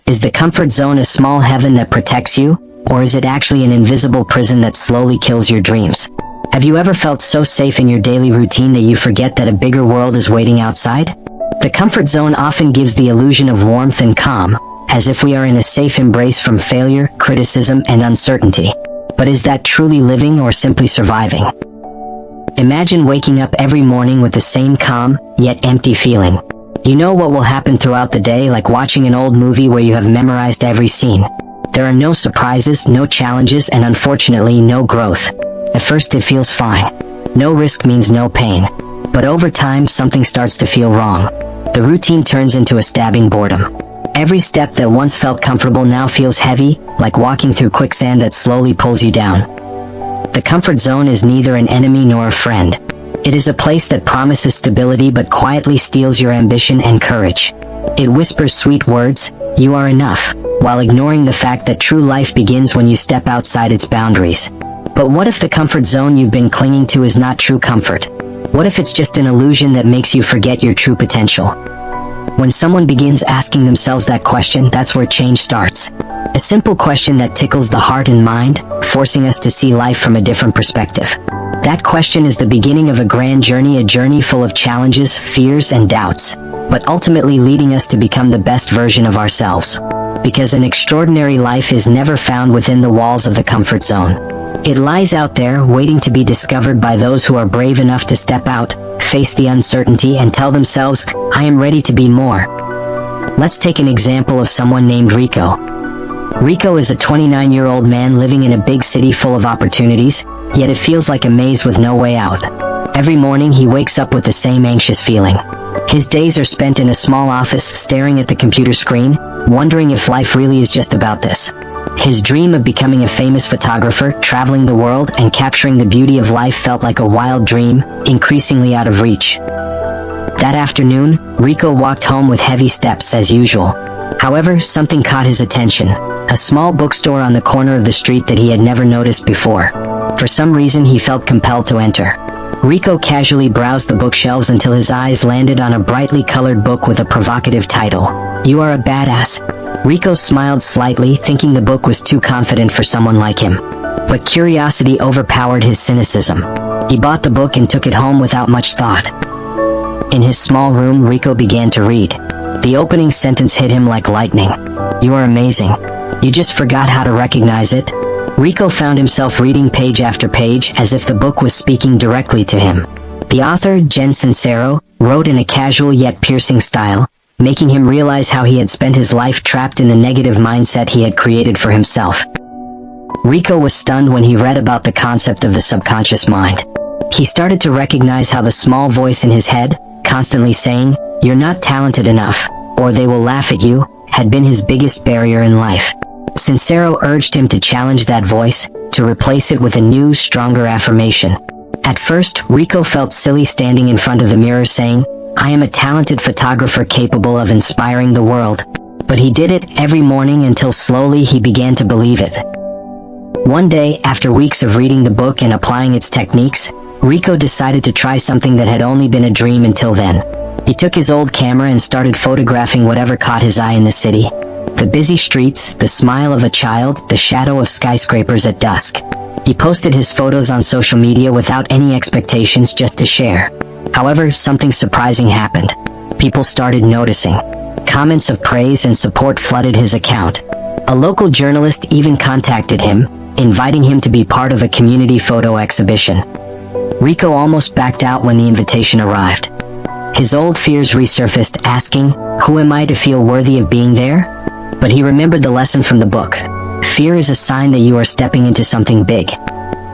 Is the comfort zone a small heaven that protects you, or is it actually an invisible prison that slowly kills your dreams? Have you ever felt so safe in your daily routine that you forget that a bigger world is waiting outside? The comfort zone often gives the illusion of warmth and calm, as if we are in a safe embrace from failure, criticism, and uncertainty. But is that truly living or simply surviving? Imagine waking up every morning with the same calm, yet empty feeling. You know what will happen throughout the day, like watching an old movie where you have memorized every scene. There are no surprises, no challenges, and unfortunately, no growth. At first it feels fine. No risk means no pain. But over time, something starts to feel wrong. The routine turns into a stabbing boredom. Every step that once felt comfortable now feels heavy, like walking through quicksand that slowly pulls you down. The comfort zone is neither an enemy nor a friend. It is a place that promises stability but quietly steals your ambition and courage. It whispers sweet words, "You are enough," while ignoring the fact that true life begins when you step outside its boundaries. But what if the comfort zone you've been clinging to is not true comfort? What if it's just an illusion that makes you forget your true potential? When someone begins asking themselves that question, that's where change starts. A simple question that tickles the heart and mind, forcing us to see life from a different perspective. That question is the beginning of a grand journey, a journey full of challenges, fears, and doubts, but ultimately leading us to become the best version of ourselves. Because an extraordinary life is never found within the walls of the comfort zone. It lies out there, waiting to be discovered by those who are brave enough to step out, face the uncertainty, and tell themselves, "I am ready to be more." Let's take an example of someone named Rico. Rico is a 29-year-old man living in a big city full of opportunities, yet it feels like a maze with no way out. Every morning he wakes up with the same anxious feeling. His days are spent in a small office, staring at the computer screen, wondering if life really is just about this. His dream of becoming a famous photographer, traveling the world, and capturing the beauty of life felt like a wild dream, increasingly out of reach. That afternoon, Rico walked home with heavy steps as usual. However, something caught his attention. A small bookstore on the corner of the street that he had never noticed before. For some reason, he felt compelled to enter. Rico casually browsed the bookshelves until his eyes landed on a brightly colored book with a provocative title, "You Are a Badass." Rico smiled slightly, thinking the book was too confident for someone like him. But curiosity overpowered his cynicism. He bought the book and took it home without much thought. In his small room, Rico began to read. The opening sentence hit him like lightning. "You are amazing. You just forgot how to recognize it." Rico found himself reading page after page as if the book was speaking directly to him. The author, Jen Sincero, wrote in a casual yet piercing style, making him realize how he had spent his life trapped in the negative mindset he had created for himself. Rico was stunned when he read about the concept of the subconscious mind. He started to recognize how the small voice in his head, constantly saying, "You're not talented enough," or "They will laugh at you," had been his biggest barrier in life. Sincero urged him to challenge that voice, to replace it with a new, stronger affirmation. At first, Rico felt silly standing in front of the mirror saying, "I am a talented photographer capable of inspiring the world." But he did it every morning until slowly he began to believe it. One day, after weeks of reading the book and applying its techniques, Rico decided to try something that had only been a dream until then. He took his old camera and started photographing whatever caught his eye in the city. The busy streets, the smile of a child, the shadow of skyscrapers at dusk. He posted his photos on social media without any expectations, just to share. However, something surprising happened. People started noticing. Comments of praise and support flooded his account. A local journalist even contacted him, inviting him to be part of a community photo exhibition. Rico almost backed out when the invitation arrived. His old fears resurfaced, asking, "Who am I to feel worthy of being there?" But he remembered the lesson from the book. Fear is a sign that you are stepping into something big.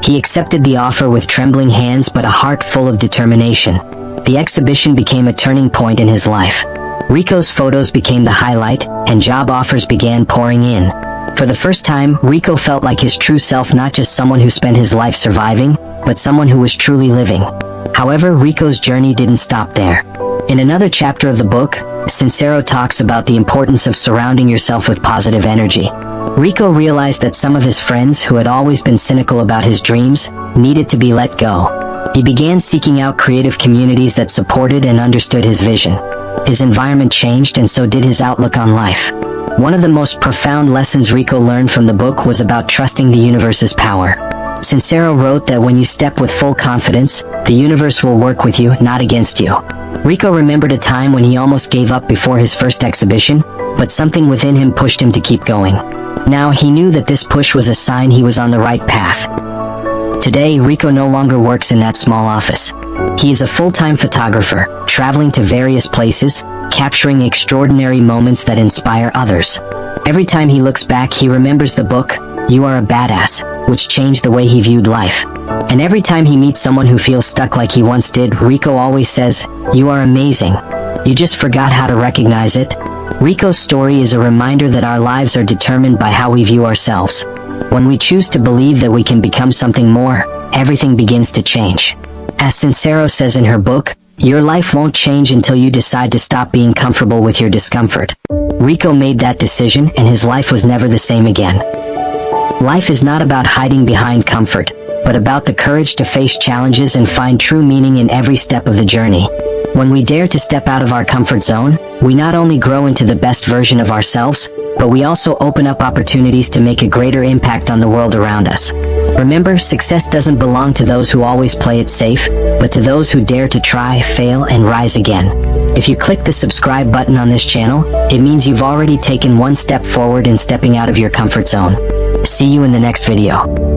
He accepted the offer with trembling hands but a heart full of determination. The exhibition became a turning point in his life. Rico's photos became the highlight, and job offers began pouring in. For the first time, Rico felt like his true self, not just someone who spent his life surviving, but someone who was truly living. However, Rico's journey didn't stop there. In another chapter of the book, Sincero talks about the importance of surrounding yourself with positive energy. Rico realized that some of his friends who had always been cynical about his dreams needed to be let go. He began seeking out creative communities that supported and understood his vision. His environment changed, and so did his outlook on life. One of the most profound lessons Rico learned from the book was about trusting the universe's power. Sincero wrote that when you step with full confidence, the universe will work with you, not against you. Rico remembered a time when he almost gave up before his first exhibition, but something within him pushed him to keep going. Now he knew that this push was a sign he was on the right path. Today, Rico no longer works in that small office. He is a full-time photographer, traveling to various places, capturing extraordinary moments that inspire others. Every time he looks back, he remembers the book, You Are a Badass, which changed the way he viewed life. And every time he meets someone who feels stuck like he once did, Rico always says, "You are amazing. You just forgot how to recognize it." Rico's story is a reminder that our lives are determined by how we view ourselves. When we choose to believe that we can become something more, everything begins to change. As Sincero says in her book, your life won't change until you decide to stop being comfortable with your discomfort. Rico made that decision, and his life was never the same again. Life is not about hiding behind comfort, but about the courage to face challenges and find true meaning in every step of the journey. When we dare to step out of our comfort zone, we not only grow into the best version of ourselves, but we also open up opportunities to make a greater impact on the world around us. Remember, success doesn't belong to those who always play it safe, but to those who dare to try, fail, and rise again. If you click the subscribe button on this channel, it means you've already taken one step forward in stepping out of your comfort zone. See you in the next video.